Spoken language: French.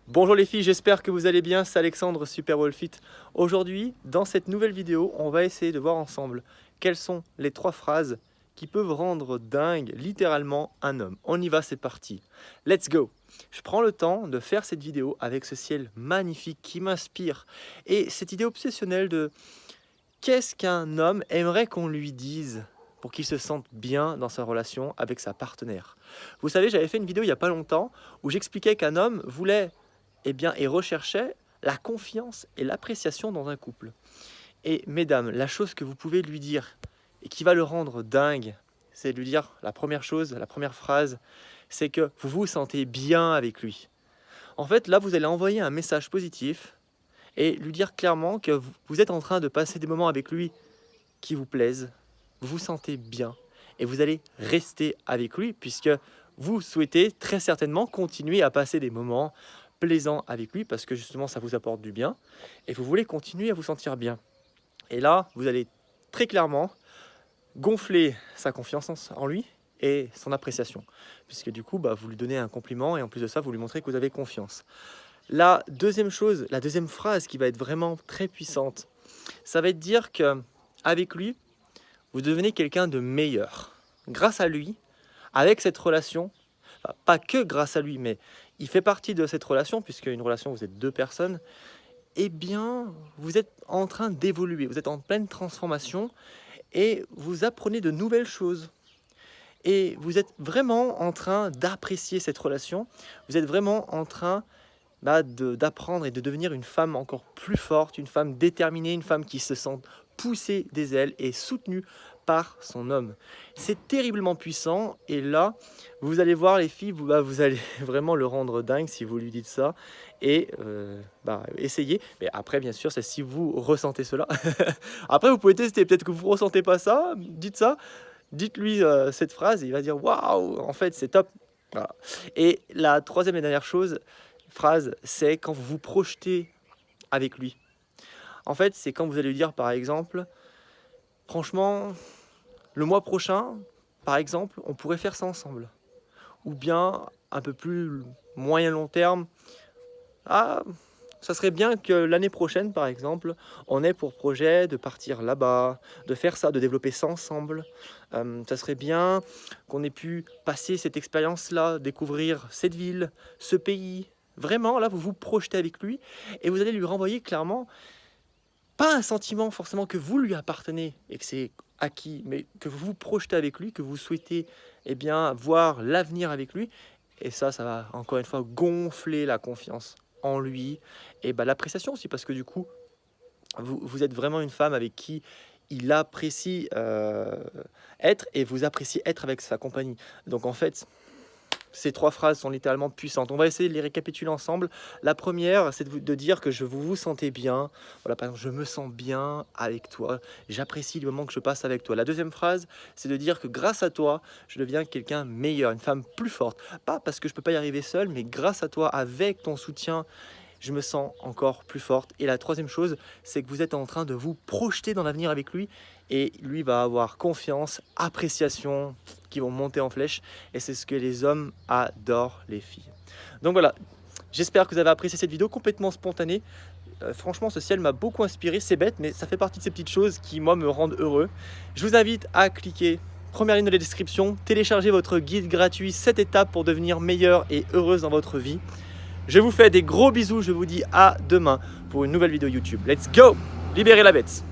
Bonjour les filles, j'espère que vous allez bien, c'est Alexandre, Super Wallfit. Aujourd'hui, dans cette nouvelle vidéo, on va essayer de voir ensemble quelles sont les 3 phrases qui peuvent rendre dingue littéralement un homme. On y va, c'est parti. Let's go! Je prends le temps de faire cette vidéo avec ce ciel magnifique qui m'inspire et cette idée obsessionnelle de qu'est-ce qu'un homme aimerait qu'on lui dise pour qu'il se sente bien dans sa relation avec sa partenaire. Vous savez, j'avais fait une vidéo il n'y a pas longtemps où j'expliquais qu'un homme voulait et recherchait la confiance et l'appréciation dans un couple. Et mesdames, la chose que vous pouvez lui dire et qui va le rendre dingue, c'est de lui dire la première chose, la première phrase, c'est que vous vous sentez bien avec lui. En fait, là, vous allez envoyer un message positif et lui dire clairement que vous êtes en train de passer des moments avec lui qui vous plaisent, vous vous sentez bien et vous allez rester avec lui puisque vous souhaitez très certainement continuer à passer des moments plaisant avec lui parce que justement ça vous apporte du bien et vous voulez continuer à vous sentir bien. Et là, vous allez très clairement gonfler sa confiance en lui et son appréciation puisque du coup vous lui donnez un compliment et en plus de ça vous lui montrez que vous avez confiance. La deuxième chose, la deuxième phrase qui va être vraiment très puissante, ça va être dire que avec lui vous devenez quelqu'un de meilleur grâce à lui, avec cette relation. Enfin, pas que grâce à lui, mais il fait partie de cette relation, puisque une relation, vous êtes 2 personnes, eh bien, vous êtes en train d'évoluer, vous êtes en pleine transformation, et vous apprenez de nouvelles choses. Et vous êtes vraiment en train d'apprécier cette relation, vous êtes vraiment en train d'apprendre et de devenir une femme encore plus forte, une femme déterminée, une femme qui se sent poussée des ailes et soutenue par son homme. C'est terriblement puissant et là, vous allez voir les filles, vous allez vraiment le rendre dingue si vous lui dites ça et essayez. Mais après, bien sûr, c'est si vous ressentez cela. Après, vous pouvez tester, peut-être que vous ne ressentez pas ça, dites ça, dites-lui cette phrase et il va dire « Waouh, en fait, c'est top !» Voilà. Et la troisième et dernière phrase, c'est quand vous vous projetez avec lui. En fait, c'est quand vous allez lui dire, par exemple, franchement, le mois prochain, par exemple, on pourrait faire ça ensemble. Ou bien, un peu plus moyen long terme, ça serait bien que l'année prochaine, par exemple, on ait pour projet de partir là-bas, de faire ça, de développer ça ensemble. Ça serait bien qu'on ait pu passer cette expérience-là, découvrir cette ville, ce pays. Vraiment, là, vous vous projetez avec lui et vous allez lui renvoyer clairement, pas un sentiment forcément que vous lui appartenez et que c'est acquis, mais que vous vous projetez avec lui, que vous souhaitez voir l'avenir avec lui. Et ça va encore une fois gonfler la confiance en lui et l'appréciation aussi parce que du coup vous êtes vraiment une femme avec qui il apprécie être et vous appréciez être avec sa compagnie. Donc en fait ces 3 phrases sont littéralement puissantes. On va essayer de les récapituler ensemble. La première, c'est de dire que vous vous sentez bien. Voilà, par exemple, je me sens bien avec toi. J'apprécie le moment que je passe avec toi. La deuxième phrase, c'est de dire que grâce à toi, je deviens quelqu'un meilleur, une femme plus forte. Pas parce que je ne peux pas y arriver seule, mais grâce à toi, avec ton soutien, je me sens encore plus forte. Et la troisième chose, c'est que vous êtes en train de vous projeter dans l'avenir avec lui et lui va avoir confiance, appréciation qui vont monter en flèche et c'est ce que les hommes adorent, les filles. Donc voilà, j'espère que vous avez apprécié cette vidéo complètement spontanée. Franchement, ce ciel m'a beaucoup inspiré, c'est bête, mais ça fait partie de ces petites choses qui, moi, me rendent heureux. Je vous invite à cliquer première ligne de la description, télécharger votre guide gratuit 7 étapes pour devenir meilleure et heureuse dans votre vie. Je vous fais des gros bisous, je vous dis à demain pour une nouvelle vidéo YouTube. Let's go! Libérez la bête!